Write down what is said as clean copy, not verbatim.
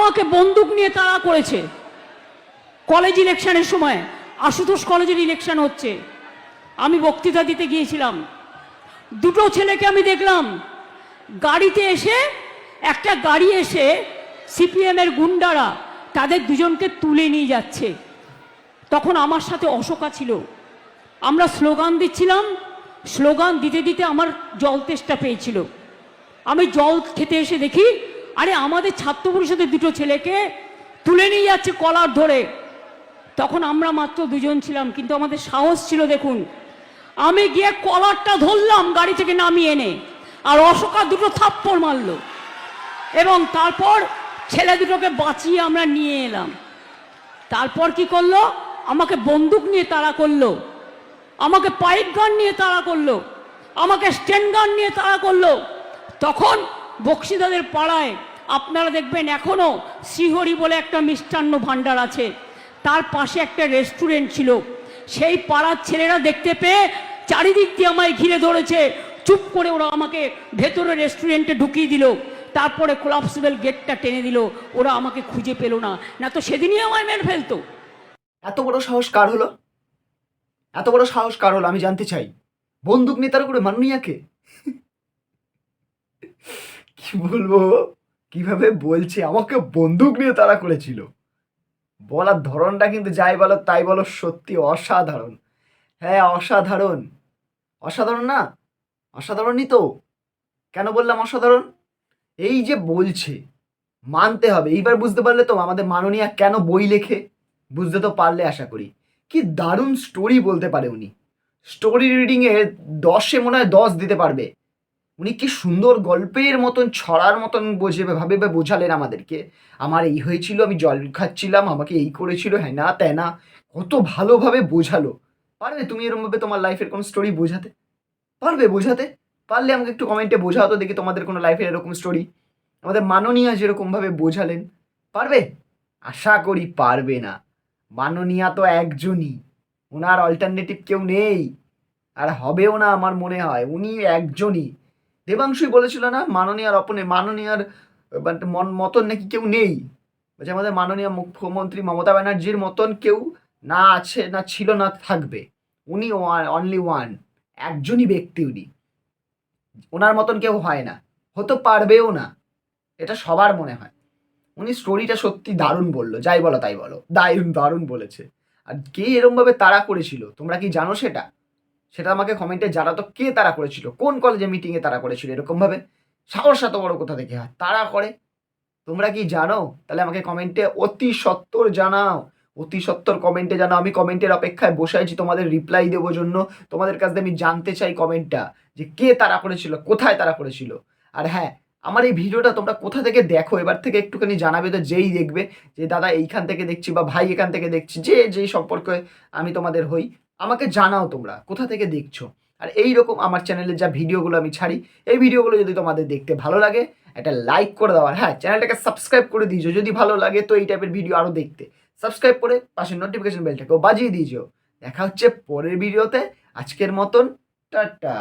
আমাকে বন্দুক নিয়ে তাড়া করেছে কলেজ ইলেকশনের সময়। আশুতোষ কলেজের ইলেকশন হচ্ছে, আমি বক্তৃতা দিতে গিয়েছিলাম। দুটো ছেলেকে আমি দেখলাম গাড়িতে এসে, একটা গাড়ি এসে সিপিএমের গুন্ডারা তাদের দুজনকে তুলে নিয়ে যাচ্ছে। তখন আমার সাথে অশোকা ছিল, আমরা স্লোগান দিচ্ছিলাম। স্লোগান দিতে দিতে আমার জল তেষ্টা পেয়েছিল। আমি জল খেতে এসে দেখি আরে আমাদের ছাত্র পরিষদের দুটো ছেলেকে তুলে নিয়ে যাচ্ছে কলার ধরে। তখন আমরা মাত্র দুজন ছিলাম, কিন্তু আমাদের সাহস ছিল দেখুন। আমি গিয়ে কলারটা ধরলাম গাড়ি থেকে নামিয়ে এনে, আর অশোকা দুটো থাপ্পড় মারল, এবং তারপর ছেলে দুটোকে বাঁচিয়ে আমরা নিয়ে এলাম। তারপর কি করলো? আমাকে বন্দুক নিয়ে তাড়া করলো, আমাকে পাইপ গান নিয়ে তাড়া করলো, আমাকে স্টেন গান নিয়ে তাড়া করলো। তখন বক্সিদাদের পাড়ায় আপনারা দেখবেন এখনো শ্রীহরি বলে একটা মিষ্টান্ন ভাণ্ডার আছে, তার পাশে একটা রেস্টুরেন্ট ছিল। সেই পাড়ার ছেলেরা দেখতে পেয়ে চারিদিক দিয়ে আমায় ঘিরে ধরেছে। চুপ করে ওরা আমাকে ভেতরে রেস্টুরেন্টে ঢুকিয়ে দিল, তারপরে কোলাপসিবল গেটটা টেনে দিল। ওরা আমাকে খুঁজে পেল না, না তো সেদিনই আমায় মেরে ফেলতো। এত বড় সাহস কার হলো? এত বড় সাহস কার হলো আমি জানতে চাই। বন্দুক নিয়ে তারা করে মাননীয়াকে কি বলবো, কিভাবে বলছে আমাকে বন্দুক নিয়ে তারা করেছিল। বলার ধরনটা কিন্তু যাই বলো তাই বলো সত্যি অসাধারণ। হ্যাঁ অসাধারণ, অসাধারণ না? অসাধারণই তো। কেন বললাম অসাধারণ? এই যে বলছে, মানতে হবে। এইবার বুঝতে পারলে তো আমাদের মাননীয়া কেন বই লেখে, বুঝতে তো পারলে আশা করি। কি দারুণ স্টোরি বলতে পারে উনি। স্টোরি রিডিংয়ে 10-এ মনে হয় 10 দিতে পারবে উনি। কি সুন্দর গল্পের মতন ছড়ার মতন ভাবে বোঝালেন আমাদেরকে। আমার এই হয়েছিল, আমি জল খাচ্ছিলাম, আমাকে এই করেছিল, হ্যাঁ না তাই না, কত ভালোভাবে বোঝালো। পারবে তুমি এরকমভাবে তোমার লাইফের কোনো স্টোরি বোঝাতে? পারবে বোঝাতে? পারলে আমাকে একটু কমেন্টে বোঝাও তো দেখি তোমাদের কোনো লাইফের এরকম স্টোরি। আমাদের মাননীয়া যেরকমভাবে বোঝালেন, পারবে? আশা করি পারবে না। মাননীয়া তো একজনই, ওনার অল্টারনেটিভ কেউ নেই, আর হবেও না আমার মনে হয়। উনি একজনই। দেবাংশুই বলেছিল না মাননীয়ার মাননীয়ার মতন নাকি কেউ নেই। বলছে আমাদের মাননীয় মুখ্যমন্ত্রী মমতা ব্যানার্জির মতন কেউ না আছে, না ছিল, না থাকবে। উনি অনলি ওয়ান, একজনই ব্যক্তি উনি। ওনার মতন কেউ হয় না, হতে পারবেও না, এটা সবার মনে হয়। উনি স্টোরিটা সত্যি দারুণ বললো, যাই বলো তাই বলো, দারুণ দারুণ বলেছে। আর কে এরমভাবে তাড়া করেছিল তোমরা কি জানো সেটা? সেটা আমাকে কমেন্টে জানাতো। কে তাড়া করেছিল, কোন কলেজে মিটিংয়ে তাড়া করেছিল এরকমভাবে? সাহস এত বড় কোথা থেকে হয় তাড়া করে? তোমরা কি জানো? তাহলে আমাকে কমেন্টে অতি সত্বর জানাও, অতি সত্বর কমেন্টে জানাও। আমি কমেন্টের অপেক্ষায় বসে আছি তোমাদের রিপ্লাই দেবো জন্য। তোমাদের কাছ থেকে আমি জানতে চাই কমেন্টটা, যে কে তাড়া করেছিল, কোথায় তাড়া করেছিল। আর হ্যাঁ, আমার এই ভিডিওটা তোমরা কোথা থেকে দেখো এবার থেকে একটুখানি জানাবে তো। যেই দেখবে যে দাদা এইখান থেকে দেখছি, বা ভাই এখান থেকে দেখছি, যেই সম্পর্কে আমি তোমাদের হই, আমাকে জানাও তোমরা কোথা থেকে দেখছো। আর এই রকম আমার চ্যানেলে যা ভিডিওগুলো আমি ছাড়ি, এই ভিডিওগুলো যদি তোমাদের দেখতে ভালো লাগে একটা লাইক করে দাও। আর হ্যাঁ, চ্যানেলটাকে সাবস্ক্রাইব করে দিয়েছো যদি ভালো লাগে তো এই টাইপের ভিডিও আরও দেখতে। সাবস্ক্রাইব করে পাশে নোটিফিকেশন বেলটাকেও বাজিয়ে দিয়েছো। দেখা হচ্ছে পরের ভিডিওতে। আজকের মতন টাটা।